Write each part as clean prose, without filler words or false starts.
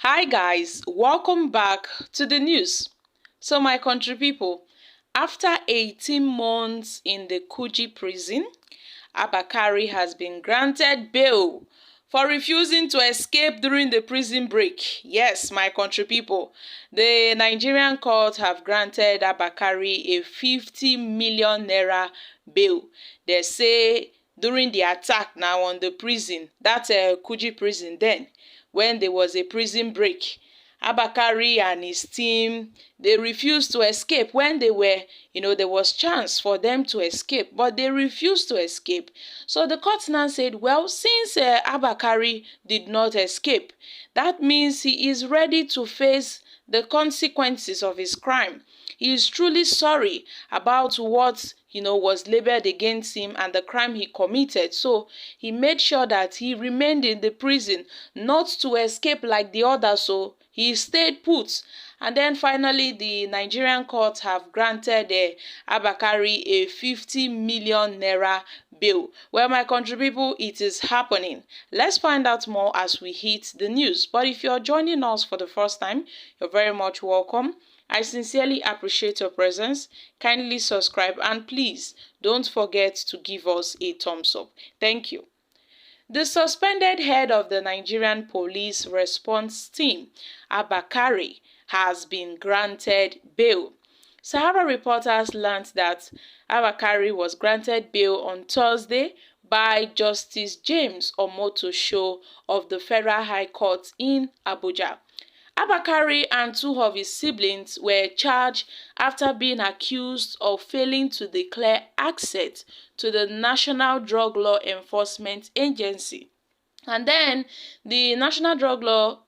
Hi guys, welcome back to the news. So my country people, after 18 months in the Kuje prison, Abba Kyari has been granted bail for refusing to escape during the prison break. Yes, my country people, the Nigerian court have granted Abba Kyari a 50 million naira bail. They say during the attack now on the prison, that's a Kuje prison then, when there was a prison break, Abba Kyari and his team, they refused to escape when they were, there was chance for them to escape, but they refused to escape. So the court now said, well, since Abba Kyari did not escape, that means he is ready to face the consequences of his crime. He is truly sorry about what was labeled against him and the crime he committed. So he made sure that he remained in the prison, not to escape like the others. So he stayed put. And then finally, the Nigerian court have granted Abba Kyari a 50 million naira bail. Well, my country people, it is happening. Let's find out more as we hit the news. But if you're joining us for the first time, you're very much welcome. I sincerely appreciate your presence. Kindly subscribe and please don't forget to give us a thumbs up. Thank you. The suspended head of the Nigerian Police Response Team, Abba Kyari, has been granted bail. Sahara reporters learned that Abba Kyari was granted bail on Thursday by Justice James Omotosho of the Federal High Court in Abuja. Abba Kyari and two of his siblings were charged after being accused of failing to declare access to the National Drug Law Enforcement Agency. And then the National Drug Law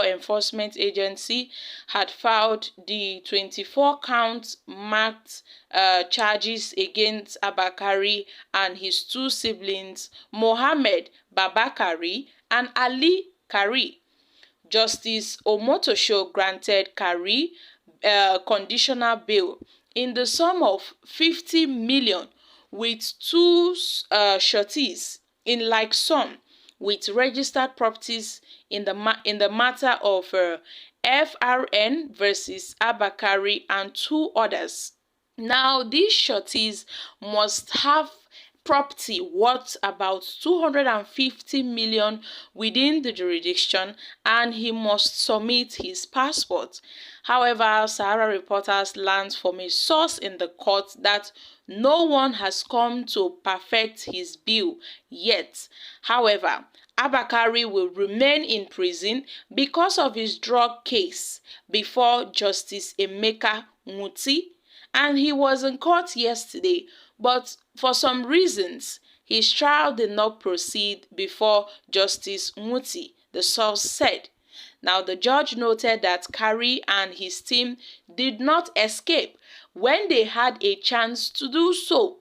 Enforcement Agency had filed the 24-count marked charges against Abba Kyari and his two siblings, Mohammed Baba Kyari and Ali Kyari. Justice Omotosho granted Kyari conditional bail in the sum of 50 million with two sureties in like sum with registered properties in the matter of FRN versus Abba Kyari and two others. Now, these sureties must have property worth about 250 million within the jurisdiction, and he must submit his passport. However, Sahara reporters learned from a source in the court that no one has come to perfect his bill yet. However, Abba Kyari will remain in prison because of his drug case before Justice Emeka Nwuti, and he was in court yesterday, but for some reasons, his trial did not proceed before Justice Nwuti, the source said. Now, the judge noted that Kyari and his team did not escape when they had a chance to do so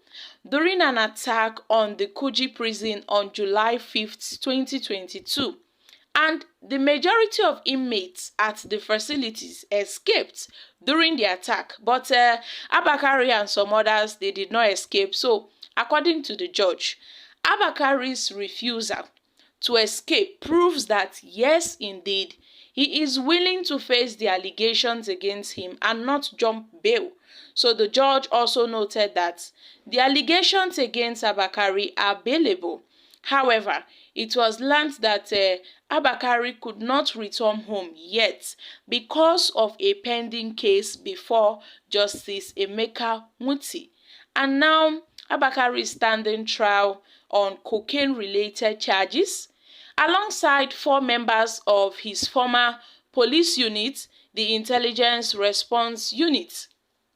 during an attack on the Kuje prison on July 5th, 2022. And the majority of inmates at the facilities escaped during the attack. But Abba Kyari and some others, they did not escape. So, according to the judge, Abba Kyari's refusal to escape proves that, yes, indeed, he is willing to face the allegations against him and not jump bail. So the judge also noted that the allegations against Abba Kyari are bailable. However, it was learned that Abba Kyari could not return home yet because of a pending case before Justice Emeka Nwuti. And now, Abba Kyari is standing trial on cocaine-related charges alongside 4 members of his former police unit, the Intelligence Response Unit.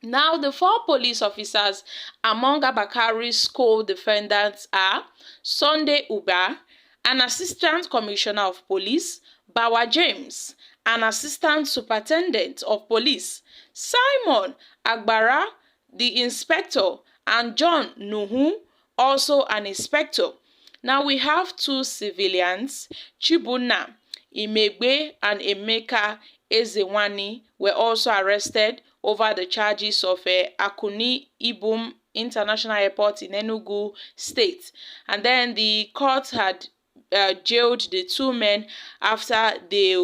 Now, the 4 police officers among Abba Kyari's co-defendants are Sunday Uba, an assistant commissioner of police, Bawa James, an assistant superintendent of police, Simon Agbara, the inspector, and John Nuhu, also an inspector. Now we have 2 civilians, Chibuna Imegbe and Emeka Ezewani, were also arrested over the charges of Akuni Ibum International Airport in Enugu State. And then the court had jailed the two men after they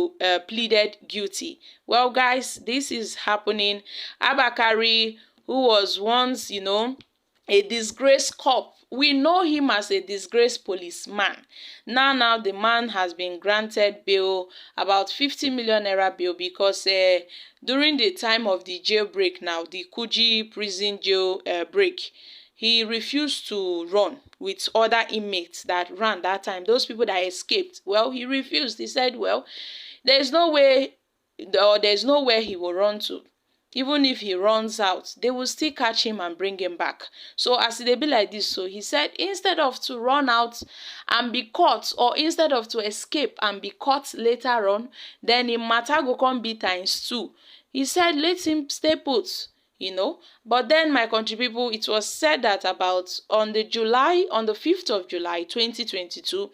pleaded guilty. Well, guys, this is happening. Abba Kyari, who was once, a disgraced cop. We know him as a disgraced policeman. Now the man has been granted bail, about 50 million naira bail, because during the time of the jailbreak, now the Kuje prison jail break, he refused to run with other inmates that ran that time. Those people that escaped, well, he refused. He said, well, there's no way, or there's nowhere he will run to. Even if he runs out, they will still catch him and bring him back. So as they be like this, so he said, instead of to run out and be caught, or instead of to escape and be caught later on, then him matter go come be times two. He said, let him stay put. But then, my country people, it was said that about on the 5th of July 2022,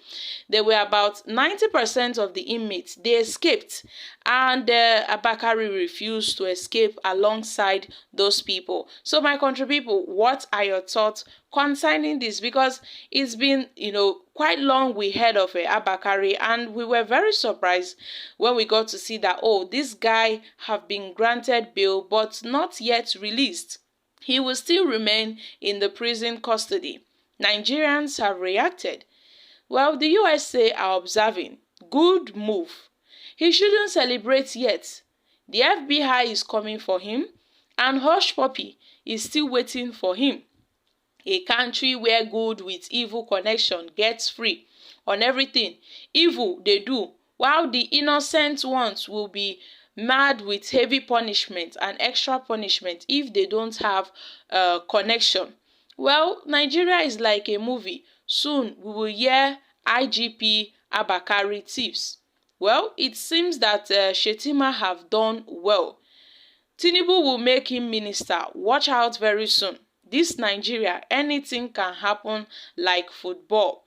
there were about 90% of the inmates, they escaped, and Abba Kyari refused to escape alongside those people. So my country people, what are your thoughts concerning this? Because it's been quite long we heard of Abba Kyari, and we were very surprised when we got to see that, oh, this guy have been granted bail but not yet released. He will still remain in the prison custody. Nigerians have reacted. Well, the USA are observing. Good move. He shouldn't celebrate yet. The FBI is coming for him, and Hush Puppy is still waiting for him. A country where good with evil connection gets free on everything evil they do, while the innocent ones will be mad with heavy punishment and extra punishment if they don't have connection. Well, Nigeria is like a movie. Soon we will hear IGP Abba Kyari thieves. Well, it seems that Shetima have done well. TINUBU will make him minister. Watch out very soon. This Nigeria, anything can happen like football.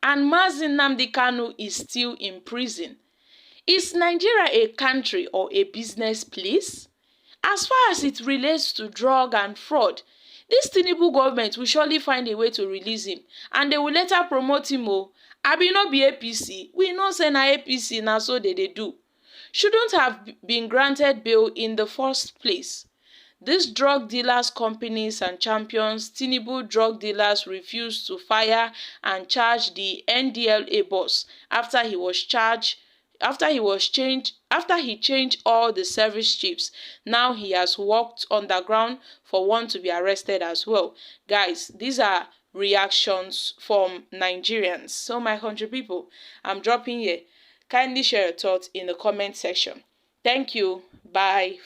And Mazi Nnamdi Kanu is still in prison. Is Nigeria a country or a business place? As far as it relates to drug and fraud, this TINUBU government will surely find a way to release him, and they will later promote him. Abi no be APC. We know say na APC na so they do. Shouldn't have been granted bail in the first place. These drug dealers, companies and champions, TINUBU drug dealers refused to fire and charge the NDLA boss after he changed all the service chiefs. Now he has walked underground for one to be arrested as well. Guys, these are reactions from Nigerians. So my country people, I'm dropping here. Kindly share your thoughts in the comment section. Thank you. Bye.